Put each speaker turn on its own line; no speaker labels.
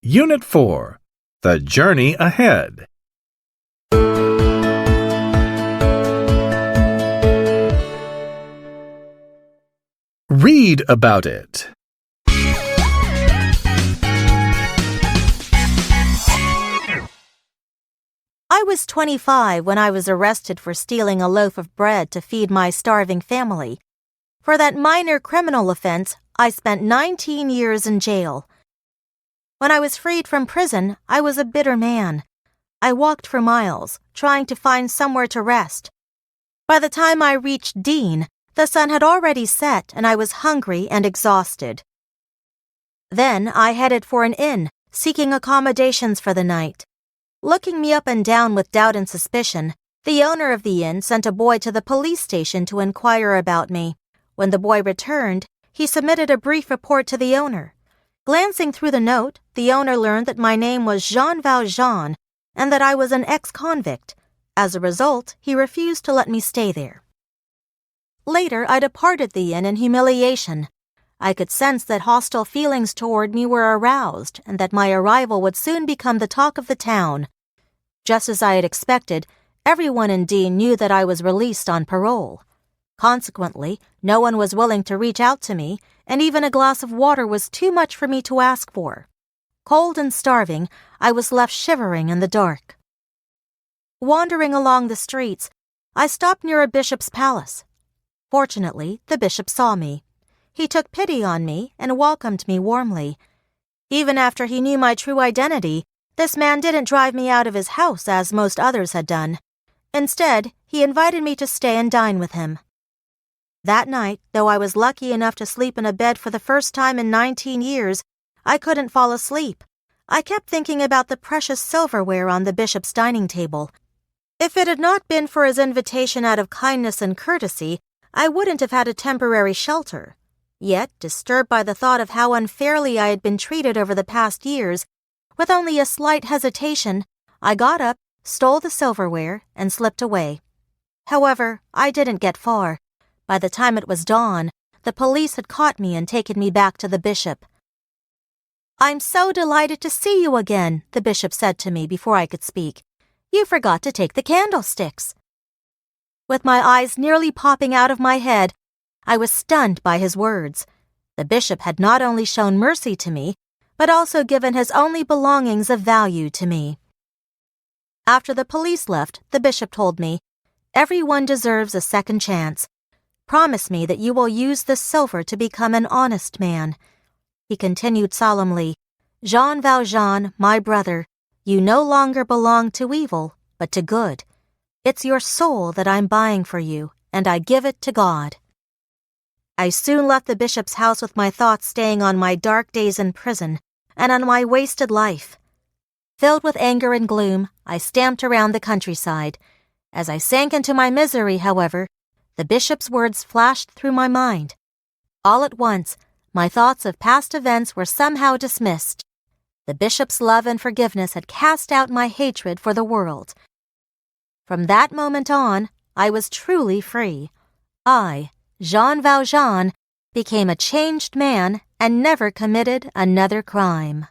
Unit 4. The Journey Ahead. Read about it.
I was 25 when I was arrested for stealing a loaf of bread to feed my starving family. For that minor criminal offense, I spent 19 years in jail. When I was freed from prison, I was a bitter man. I walked for miles, trying to find somewhere to rest. By the time I reached Dean, the sun had already set and I was hungry and exhausted. Then I headed for an inn, seeking accommodations for the night. Looking me up and down with doubt and suspicion, the owner of the inn sent a boy to the police station to inquire about me. When the boy returned, he submitted a brief report to the owner. Glancing through the note, the owner learned that my name was Jean Valjean and that I was an ex-convict. As a result, he refused to let me stay there. Later, I departed the inn in humiliation. I could sense that hostile feelings toward me were aroused and that my arrival would soon become the talk of the town. Just as I had expected, everyone in Dean knew that I was released on parole. Consequently, no one was willing to reach out to me, and even a glass of water was too much for me to ask for. Cold and starving, I was left shivering in the dark. Wandering along the streets, I stopped near a bishop's palace. Fortunately, the bishop saw me. He took pity on me and welcomed me warmly. Even after he knew my true identity, this man didn't drive me out of his house as most others had done. Instead, he invited me to stay and dine with him. That night, though I was lucky enough to sleep in a bed for the first time in 19 years, I couldn't fall asleep. I kept thinking about the precious silverware on the bishop's dining table. If it had not been for his invitation out of kindness and courtesy, I wouldn't have had a temporary shelter. Yet, disturbed by the thought of how unfairly I had been treated over the past years, with only a slight hesitation, I got up, stole the silverware, and slipped away. However, I didn't get far. By the time it was dawn, the police had caught me and taken me back to the bishop. "I'm so delighted to see you again," the bishop said to me before I could speak. "You forgot to take the candlesticks." With my eyes nearly popping out of my head, I was stunned by his words. The bishop had not only shown mercy to me, but also given his only belongings of value to me. After the police left, the bishop told me, "Everyone deserves a second chance. Promise me that you will use this silver to become an honest man." He continued solemnly, "Jean Valjean, my brother, you no longer belong to evil, but to good. It's your soul that I'm buying for you, and I give it to God." I soon left the bishop's house with my thoughts staying on my dark days in prison and on my wasted life. Filled with anger and gloom, I stamped around the countryside. As I sank into my misery, however, the bishop's words flashed through my mind. All at once, my thoughts of past events were somehow dismissed. The bishop's love and forgiveness had cast out my hatred for the world. From that moment on, I was truly free. I, Jean Valjean, became a changed man and never committed another crime.